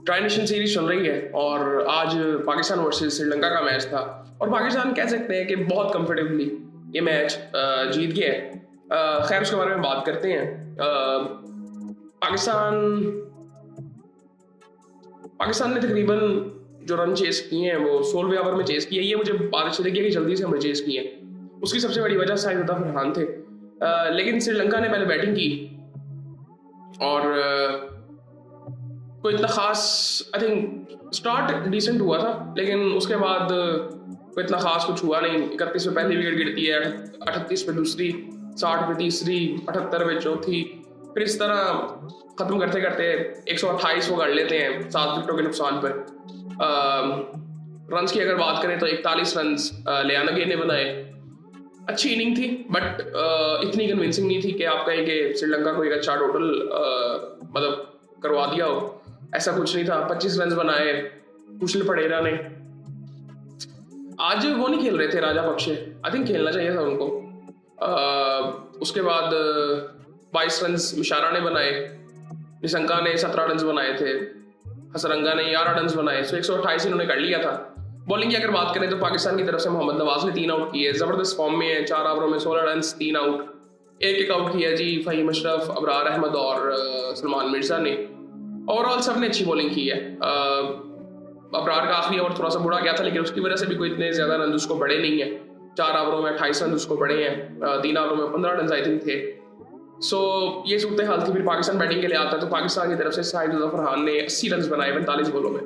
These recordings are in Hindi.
ट्राई नेशन सीरीज चल रही है और आज पाकिस्तान वर्सेस श्रीलंका का मैच था और पाकिस्तान कह सकते हैं कि बहुत कंफर्टेबली ये मैच जीत गया है। खैर उसके बारे में बात करते हैं। पाकिस्तान पाकिस्तान ने तकरीबन जो रन चेस किए हैं वो 16वें ओवर में चेस किए। ये मुझे बात अच्छी लगी कि जल्दी से हमने चेस किए हैं। उसकी सबसे बड़ी वजह शायद फरहान थे। लेकिन श्रीलंका ने पहले बैटिंग की और कोई इतना खास आई थिंक स्टार्ट डिसेंट हुआ था, लेकिन उसके बाद कोई इतना खास कुछ हुआ नहीं। 31 पे पहली विकेट गिरती है, 38 पे दूसरी, 60 पे तीसरी, 78 पे चौथी, फिर इस तरह खत्म करते करते 128 वो कर लेते हैं 7 विकेटों के नुकसान पर। रन्स की अगर बात करें तो 41 रन लियानगे ने बनाए। अच्छी इनिंग थी बट इतनी कन्विंसिंग नहीं थी कि आप कहें कि श्रीलंका को एक अच्छा टोटल मतलब करवा दिया हो। ऐसा कुछ नहीं था। 25 रन बनाए कुशल पड़ेरा ने। आज वो नहीं खेल रहे थे राजापक्षे, आई थिंक खेलना चाहिए था उनको। उसके बाद 22 रन मिशारा ने बनाए, निशंका ने 17 रन बनाए थे, हसरंगा ने 11 रन बनाए। 128 इन्होंने कर लिया था। बॉलिंग की अगर बात करें तो पाकिस्तान की तरफ से मोहम्मद नवाज ने 3 आउट किए, जबरदस्त फॉर्म में है। 4 ओवरों में 16 रन, 3 आउट। एक आउट किया जी फहीम अशरफ, अबरार अहमद और सलमान मिर्जा ने। ओवरऑल सबने अच्छी बॉलिंग की है। अबरार का आखिरी ओवर थोड़ा सा बुरा गया था, लेकिन उसकी वजह से भी कोई इतने ज्यादा रन उसको पड़े नहीं है। 4 ओवरों में 28 रन उसको पड़े हैं। 3 ओवरों में 15 रन आई थिंक थे। सो ये सूरत हाल थी। फिर पाकिस्तान बैटिंग के लिए आता है तो पाकिस्तान की तरफ से शाहिद फरहान ने 80 रन बनाए 45 बॉलों में।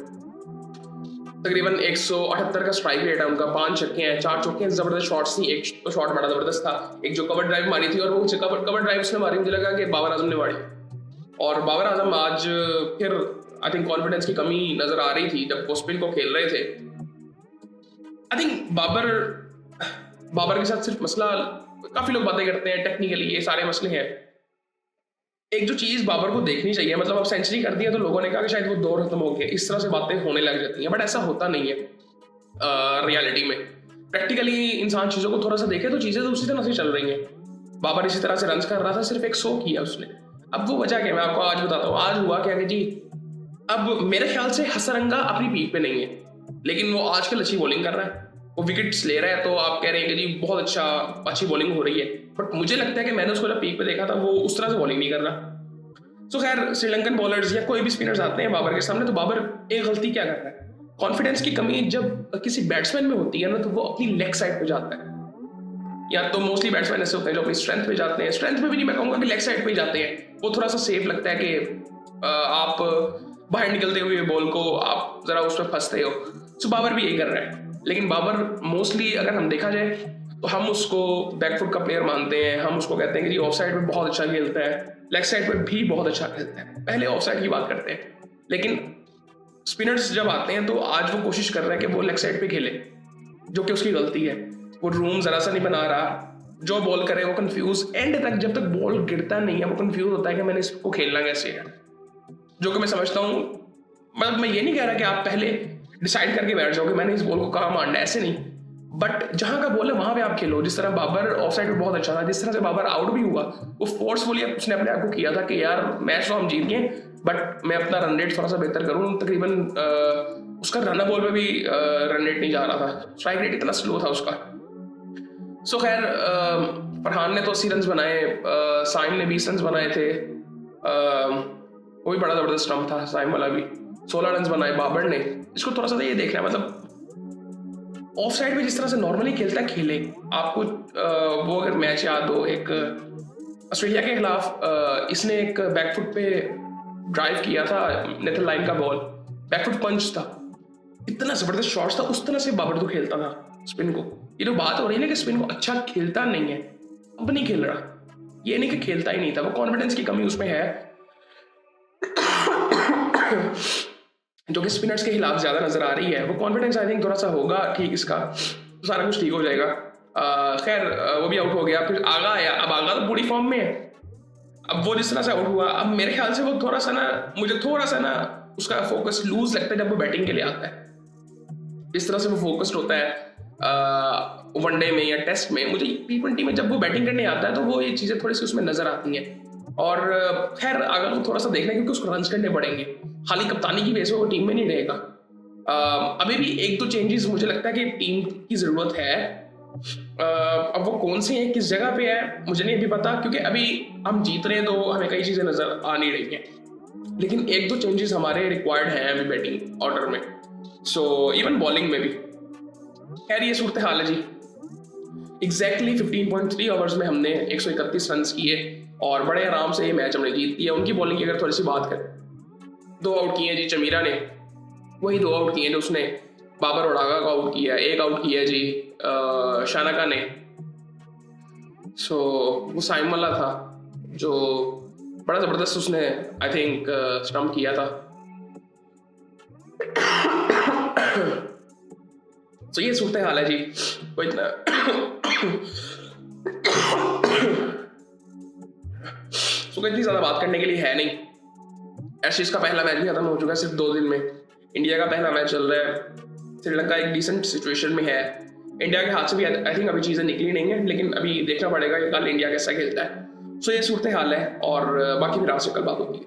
तकरीबन 178 का स्ट्राइक रेट है उनका। 5 छक्के हैं, 4 चौके हैं। जबरदस्त शॉट्स थी। एक तो शॉट बड़ा जबरदस्त था, एक जो कवर ड्राइव मारी थी, और वो कवर ड्राइव उसने मारी, मुझे लगा कि बाबर आजम ने मारी। और बाबर आजम आज फिर आई थिंक कॉन्फिडेंस की कमी नजर आ रही थी जब वो स्पिन को खेल रहे थे। आई थिंक बाबर के साथ सिर्फ मसला, काफी लोग बातें करते हैं टेक्निकली, ये सारे मसले हैं। एक जो चीज बाबर को देखनी चाहिए, मतलब अब सेंचुरी कर दिया तो लोगों ने कहा कि शायद वो दौर खत्म हो गया, इस तरह से बातें होने लग जाती हैं, बट ऐसा होता नहीं है। रियलिटी में प्रैक्टिकली इंसान चीजों को थोड़ा सा देखे तो चीजें तो उसी तरह से चल रही हैं। बाबर इसी तरह से रन कर रहा था, सिर्फ एक 100 किया उसने। अब वो वजह क्या, मैं आपको आज बताता हूँ। आज हुआ क्या कि जी, अब मेरे ख्याल से हसरंगा अपनी पीक पे नहीं है, लेकिन वो आजकल अच्छी बॉलिंग कर रहा है, वो विकेट्स ले रहा है, तो आप कह रहे हैं कि जी बहुत अच्छी बॉलिंग हो रही है। बट मुझे लगता है कि मैंने उसको जब पीक पे देखा था वो उस तरह से बॉलिंग नहीं कर रहा। सो खैर, श्रीलंकन बॉलर्स या कोई भी स्पिनर्स आते हैं बाबर के सामने, तो बाबर एक गलती क्या कर रहा है, कॉन्फिडेंस की कमी जब किसी बैट्समैन में होती है ना, तो वो अपनी लेग साइड पे जाता है। या तो मोस्टली बैट्समैन ऐसे होते हैं जो अपनी स्ट्रेंथ पे जाते हैं। स्ट्रेंथ पे भी नहीं, मैं कहूँगा कि लेग साइड पे ही जाते हैं। वो थोड़ा सा सेफ लगता है कि आप बाहर निकलते हुए बॉल को आप जरा उस पर फंसते हो। सो बाबर भी यही कर रहा है। लेकिन बाबर मोस्टली अगर हम देखा जाए तो हम उसको बैकफुट का प्लेयर मानते हैं। हम उसको कहते हैं कि जी ऑफ साइड पे बहुत अच्छा खेलता है, लेग साइड पे भी बहुत अच्छा खेलता है। पहले ऑफ साइड की बात करते हैं, लेकिन स्पिनर्स जब आते हैं तो आज वो कोशिश कर रहा है कि वो लेग साइड पे खेले, जो कि उसकी गलती है। वो रूम जरा सा नहीं बना रहा। जो बॉल करे वो कंफ्यूज, एंड तक जब तक बॉल गिरता नहीं है वो कंफ्यूज होता है कि मैंने इसको खेलना कैसे है। जो कि मैं समझता हूँ, मतलब मैं ये नहीं कह रहा कि आप पहले डिसाइड करके बैठ जाओ कि मैंने इस बॉल को कहाँ मारना है, ऐसे नहीं। बट जहां का बॉल है वहां पे आप खेलो। जिस तरह बाबर ऑफ साइड पे बहुत अच्छा था, जिस तरह से बाबर आउट भी हुआ, वो फोर्सफुली उसने अपने आप को किया था कि यार मैच तो हम जीत गए, बट मैं अपना रन रेट थोड़ा सा बेहतर करूँ। तकरीबन उसका रन बॉल पे भी रन रेट नहीं जा रहा था, स्ट्राइक रेट इतना स्लो था उसका। सो खैर, फरहान ने तो 80 रन बनाए, साइम ने 20 रन बनाए थे। वो भी बड़ा जबरदस्त स्टंप था साइम वाला भी। 16 रन बनाए बाबर ने। इसको थोड़ा सा ये देखना है, मतलब ऑफ साइड पे जिस तरह से नॉर्मली खेलता है खेले। आपको वो अगर मैच याद हो, एक ऑस्ट्रेलिया के खिलाफ इसने एक बैकफुट पे ड्राइव किया था, नेथन लाइन का बॉल, बैकफुट पंच था, इतना जबरदस्त शॉट था। उस तरह से बाबर तो खेलता था स्पिन को। ये तो बात हो रही है ना कि स्पिन को अच्छा खेलता नहीं है, अब नहीं खेल रहा। ये नहीं कि खेलता ही नहीं था, वो कॉन्फिडेंस की कमी उसमें है जो कि स्पिनर्स के खिलाफ ज्यादा नजर आ रही है। वो कॉन्फिडेंस आई थिंक थोड़ा सा होगा ठीक, इसका तो सारा कुछ ठीक हो जाएगा। खैर, वो भी आउट हो गया। फिर आगा आया। अब आगा तो पूरी फॉर्म में है। अब वो जिस तरह से आउट हुआ, अब मेरे ख्याल से वो मुझे थोड़ा सा ना उसका फोकस लूज लगता है जब वो बैटिंग के लिए आता है। इस तरह से वो फोकस्ड होता है वनडे में या टेस्ट में। मुझे T20 में जब वो बैटिंग करने आता है तो वो ये चीजें थोड़ी सी उसमें नजर आती हैं। और खैर आगा को थोड़ा सा देखना है क्योंकि उसको रन करने पड़ेंगे। खाली कप्तानी की बेस पे वो टीम में नहीं रहेगा। अभी भी एक दो चेंजेस मुझे लगता है कि टीम की ज़रूरत है। अब वो कौन से हैं, किस जगह पे है, मुझे नहीं अभी पता, क्योंकि अभी हम जीत रहे हैं तो हमें कई चीज़ें नज़र आ नहीं रही हैं। लेकिन एक दो चेंजेस हमारे रिक्वायर्ड हैं अभी बैटिंग ऑर्डर में, सो इवन बॉलिंग में भी। खैर ये सूरत हाल है जी। एग्जैक्टली 15.3 ओवर्स में हमने 131 रन किए और बड़े आराम से ये मैच हमने जीत लिया। उनकी बॉलिंग की अगर थोड़ी सी बात करें, 2 आउट किए जी चमीरा ने, वही 2 आउट किए जो उसने बाबर उड़ागा को आउट किया, 1 आउट किया जी शानका ने। सो वो साइमल्ला था जो बड़ा ज़बरदस्त उसने आई थिंक स्टंप किया था। तो ये सूरत हाल है जी। कोई इतना तो इतनी ज़्यादा बात करने के लिए है नहीं। एशेज का पहला मैच भी खत्म हो चुका है सिर्फ 2 दिन में। इंडिया का पहला मैच चल रहा है। श्रीलंका एक डिसेंट सिचुएशन में है। इंडिया के हाथ से भी आई थिंक अभी चीज़ें निकली नहीं है, लेकिन अभी देखना पड़ेगा कि कल इंडिया कैसा खेलता है। सो ये सूरत हाल है और बाकी फिर आपसे कल बात होगी।